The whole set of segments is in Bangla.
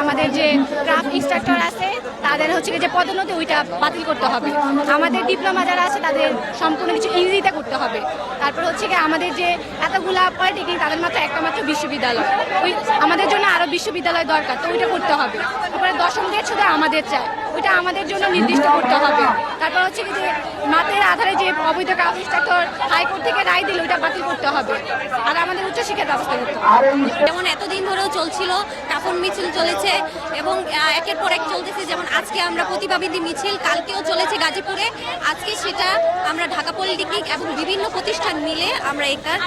আমাদের যে ক্রাফট ইনস্ট্রাক্টর আছে তাদের হচ্ছে যে পদোন্নতি ওইটা বাতিল করতে হবে। আমাদের ডিপ্লোমা যারা আছে তাদের সম্পূর্ণ কিছু ইংরেজিতে করতে হবে। তারপর হচ্ছে কি আমাদের যে এতগুলা পলিটেকনিক তাদের মাত্র একটা মাত্র বিশ্ববিদ্যালয়, ওই আমাদের জন্য আরো বিশ্ববিদ্যালয় দরকার, তো ওইটা করতে হবে। তারপরে দশম গ্রেড শুধু আমাদের চাই, ওইটা আমাদের জন্য নির্দিষ্ট করতে হবে। তারপর হচ্ছে কি যে মাতের আধারে যে অবৈধ ক্রাফট ইনস্ট্রাক্টর হাইকোর্ট থেকে রায় দিল ওইটা বাতিল করতে হবে, আর আমাদের উচ্চশিক্ষার ব্যবস্থা করতে হবে। যেমন এতদিন ধরেও চলছিল কাফন মিছিল চলেছে এবং একের পর এক চলতেছে, যেমন আজকে আমরা প্রতিবাদী মিছিল, কালকেও চলেছে গাজীপুরে, আজকে সেটা আমরা ঢাকা পলিটেকনিক এবং বিভিন্ন প্রতিষ্ঠান মিলে আমরা এটার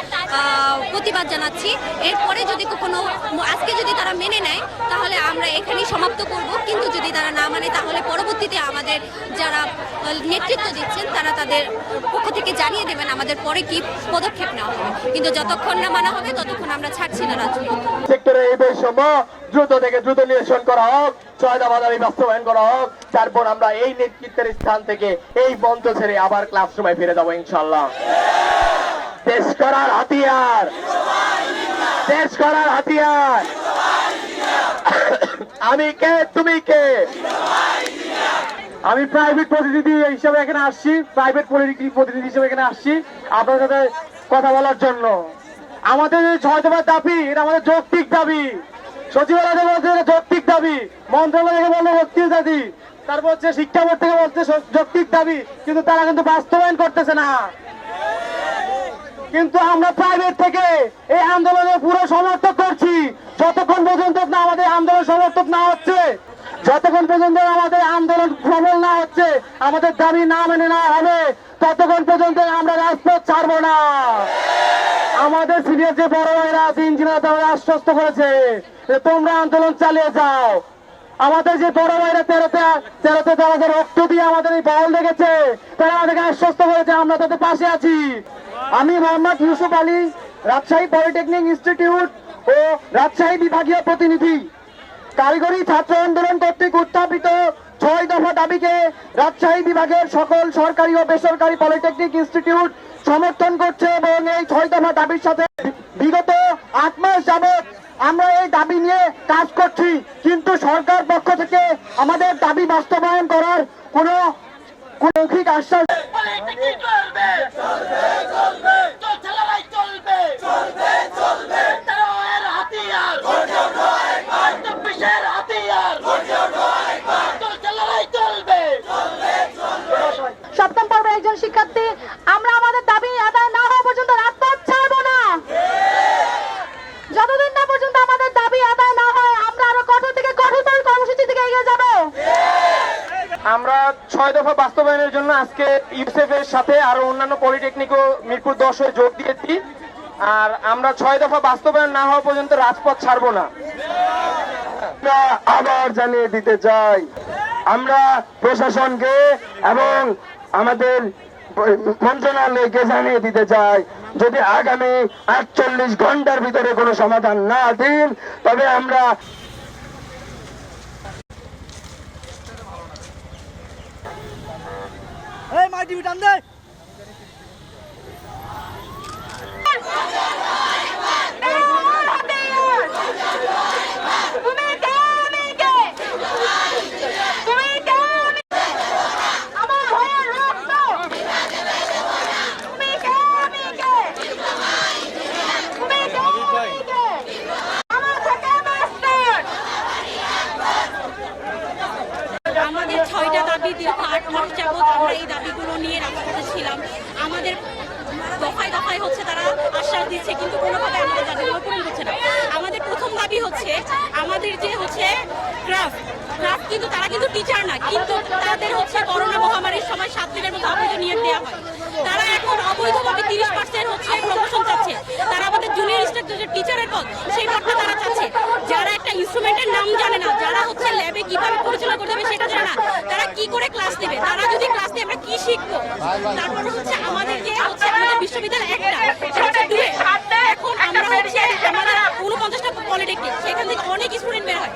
প্রতিবাদ জানাচ্ছি। এরপরে যদি কোনো আজকে যদি তারা মেনে নেয় তাহলে আমরা এখানেই সমাপ্ত করব, কিন্তু যদি তারা না মানে তাহলে পরবর্তীতে আমাদের যারা নেতৃত্ব দিচ্ছেন তারা তাদের পক্ষ থেকে জানিয়ে দেবেন আমাদের পরে কি পদক্ষেপ নেওয়া হবে, কিন্তু যতক্ষণ না মানা হবে ততক্ষণ আমরা ছাড়ছি না রাজনীতি। সেক্টরে এই বৈষম্য দ্রুত থেকে দ্রুত নিরসন করা হোক, 6 দফা দাবি বাস্তবায়ন করা হোক। তারপর আমরা এই নেতৃত্বের স্থান থেকে এই মঞ্চ ছেড়ে আবার ক্লাসরুমে ফিরে যাবো ইনশাল্লাহ। দেশ করার হাতিয়ার, দেশ করার হাতিয়ার। আমি কে, তুমি কে? আমি প্রাইভেট প্রতিনিধি হিসেবে এখানে আসছি, প্রাইভেট প্রতিনিধি হিসেবে এখানে আসছি আপনার সাথে কথা বলার জন্য। আমাদের 6 দফা দাবি, এটা আমাদের যৌক্তিক দাবি। সচিবালয় বলছে যৌক্তিক দাবি, মন্ত্রণালয় বললো যৌক্তিক দাবি, তারপর হচ্ছে শিক্ষা বোর্ড থেকে বলছে যৌক্তিক দাবি, কিন্তু তারা কিন্তু বাস্তবায়ন করতেছে না। কিন্তু আমরা প্রাইভেট থেকে এই আন্দোলনের পুরো সমর্থক করছি। যতক্ষণ পর্যন্ত না আমাদের আন্দোলন সমর্থক না হচ্ছে, যতক্ষণ পর্যন্ত আমাদের আন্দোলন সফল না হচ্ছে, আমাদের দাবি না মেনে নেওয়া হবে, ততক্ষণ পর্যন্ত আমরা রাজপথ ছাড়বো না। আমাদের সিনিয়র যে বড় ভাইরা আছে, ইঞ্জিনিয়ার, তারা আশ্বস্ত করেছে যে তোমরা আন্দোলন চালিয়ে যাও। আমাদের যে বড় ভাইরা তেরোতে আমাদের রক্ত দিয়ে আমাদের এই বল দেখেছে, তারা আমাদেরকে আশ্বস্ত করেছে আমরা তাদের পাশে আছি। আমি মোহাম্মদ ইউসুফ আলী, রাজশাহী পলিটেকনিক ইনস্টিটিউট ও রাজশাহী বিভাগীয় প্রতিনিধি। কারিগরি ছাত্র আন্দোলন কর্তৃক উত্থাপিত 6 দফা দাবিকে রাজশাহী বিভাগের সকল সরকারি ও বেসরকারি পলিটেকনিক ইনস্টিটিউট সমর্থন করছে এবং এই 6 দফা দাবির সাথে বিগত 8 মাস যাবৎ আমরা এই দাবি নিয়ে কাজ করছি, কিন্তু সরকার পক্ষ থেকে আমাদের দাবি বাস্তবায়ন করার কোনো মৌখিক আশ্বাস সপ্তম পর্বের একজন শিক্ষার্থী, আমরা আমাদের দাবি আদায় না হওয়া পর্যন্ত রাজপথ ছাড়বো না। যতদিন না পর্যন্ত আমাদের দাবি আদায় না হয় আমরা আরো কঠোর থেকে কঠোরতর কর্মসূচি থেকে এগিয়ে যাব। আমরা 6 দফা বাস্তবায়নের জন্য আজকে ইউসেফ এর সাথে আরো অন্যান্য পলিটেকনিক ও মিরপুর 10 যোগ দিয়েছি। আর আমরা 6 দফা বাস্তবায়ন না হওয়া পর্যন্ত রাজপথ ছাড়বো না। আবার জানিয়ে দিতে চাই, আমরা প্রশাসনকে এবং আমাদের মন্ত্রণালয়কে জানিয়ে দিতে চাই, যদি আগামী 48 ঘন্টার ভিতরে কোনো সমাধান না দিন তবে আমরা আমাদের 6টা দাবি দীর্ঘ 8 মাস যাবৎ আমরা এই দাবিগুলো নিয়ে রাজপথে ছিলাম। আমাদের দফায় দফায় হচ্ছে তারা আশ্বাস দিচ্ছে, কিন্তু কোনোভাবে আমাদের দাবিগুলো পূরণ হচ্ছে না। আমাদের প্রথম দাবি হচ্ছে আমাদের যে হচ্ছে ক্রাফট কিন্তু তারা কিন্তু টিচার না, কিন্তু তাদের হচ্ছে করোনা মহামারীর সময় 7 দিনের মধ্যে অবৈধ নিয়োগ দেওয়া হয়। তারা এখন অবৈধভাবে 30% হচ্ছে প্রমোশন চাচ্ছে। তারা আমাদের জুনিয়র ইনস্ট্রাক্টর টিচারের পদ, সেই পদটা তারা চাচ্ছে। যারা একটা ইনস্ট্রুমেন্টের নাম জানে না, যারা হচ্ছে ল্যাবে কিভাবে পরিচালনা করতে হবে সেটা জানে না, তারা কি করে ক্লাস দেবে? তারা যদি ক্লাস দেয় আমরা কি শিখবো? তারপর হচ্ছে আমাদের যে হচ্ছে আমাদের বিশ্ববিদ্যালয় একটা সেটা হচ্ছে ডুয়ে। এখন আমরা হচ্ছে আমাদের 49টা পলিটেকনিক, সেখান থেকে অনেক স্টুডেন্ট বের হয়,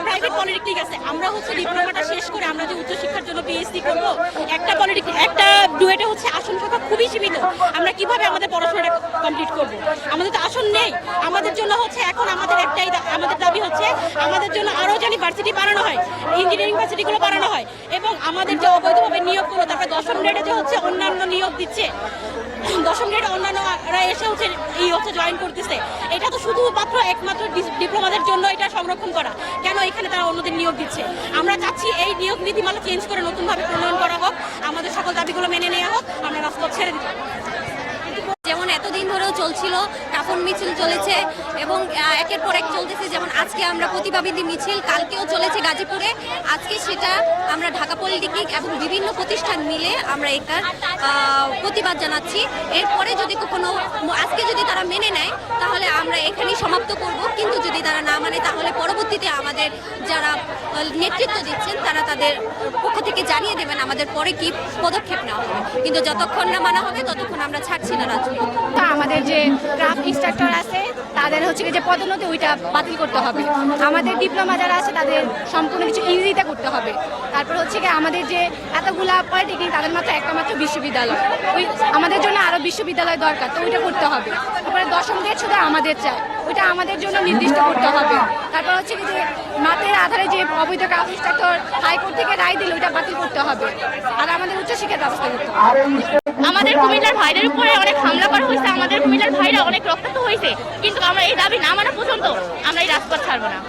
প্রাইভেট পলিটেকনিক আছে। আমরা হচ্ছে ডিপ্লোমাটা শেষ করে আমরা যে উচ্চশিক্ষার জন্য পিএইচডি করবো, একটা পলিটেকনিক একটা ডুয়েটে হচ্ছে আসন সংখ্যা খুবই সীমিত। আমরা কিভাবে আমাদের পড়াশোনাটা কমপ্লিট করবো? আমাদের তো আসন নেই। আমাদের জন্য হচ্ছে এখন আমাদের একটাই আমাদের দাবি হচ্ছে আমাদের জন্য আরো ভার্সিটি বানানো হয়, ইঞ্জিনিয়ারিং ভার্সিটিগুলো বানানো হয়, এবং আমাদের যে অবৈধভাবে নিয়োগগুলো, তারপরে দশম গ্রেডে যে হচ্ছে অন্যান্য নিয়োগ দিচ্ছে, দশম গ্রেডে অন্যান্যরা এসে হচ্ছে জয়েন করতেছে। এটা তো শুধুমাত্র একমাত্র ডিপ্লোমাদের জন্য এটা সংরক্ষণ করা, কেন এখানে তারা অন্যদের নিয়োগ দিচ্ছে? আমরা চাচ্ছি এই নিয়োগ নীতিমালা চেঞ্জ করে নতুনভাবে প্রণয়ন করা হোক, আমাদের সকল দাবিগুলো মেনে নেওয়া হোক, আমরা রাজপথ ছেড়ে দিতে। যেমন এতদিন ধরেও চলছিল, কাফন মিছিল চলেছে এবং একের পর এক চলতেছে। যেমন আজকে আমরা প্রতিবাদী মিছিল, কালকেও চলেছে গাজীপুরে, আজকে সেটা আমরা ঢাকা পলিটেকনিক এবং বিভিন্ন প্রতিষ্ঠান মিলে আমরা এটার প্রতিবাদ জানাচ্ছি। এরপরে যদি কোনো আজকে যদি তারা মেনে নেয় তাহলে আমরা এখানেই সমাপ্ত করব, কিন্তু যদি তারা না মানে তাহলে পরবর্তীতে আমাদের যারা নেতৃত্ব দিচ্ছেন তারা তাদের পক্ষ থেকে জানিয়ে দেবেন আমাদের পরে কি পদক্ষেপ নেওয়া হবে, কিন্তু যতক্ষণ না মানা হবে ততক্ষণ আমরা ছাড়ছি না রাজপথ। তা আমাদের যে ক্রাফট ইনস্ট্রাক্টর আছে তাদের হচ্ছে যে পদোন্নতি ওইটা বাতিল করতে হবে। আমাদের ডিপ্লোমা যারা আছে তাদের সম্পূর্ণ কিছু ইংরেজিতে করতে হবে। তারপর হচ্ছে কি আমাদের যে এতগুলা পলিটেকনিক তাদের মাত্র একটা মাত্র বিশ্ববিদ্যালয়, ওই আমাদের জন্য আরো বিশ্ববিদ্যালয় দরকার, তো ওইটা করতে হবে। তারপরে দশম গ্রেড শুধু আমাদের চাই, ওইটা আমাদের জন্য নির্দিষ্ট করতে হবে। তারপর হচ্ছে কি যে মাতের আধারে যে অবৈধ ক্রাফট ইনস্ট্রাক্টর হাইকোর্ট থেকে রায় দিল ওইটা বাতিল করতে হবে, আর আমাদের উচ্চশিক্ষার ব্যবস্থা করতে হবে। আমাদের কুমিল্লার ভাইদের উপরে অনেক হামলা করা হয়েছে, আমাদের কুমিল্লার ভাইরা অনেক রক্তাক্ত হয়েছে, কিন্তু আমরা এই দাবি না মানা পর্যন্ত আমরা এই রাজপথ ছাড়বো না।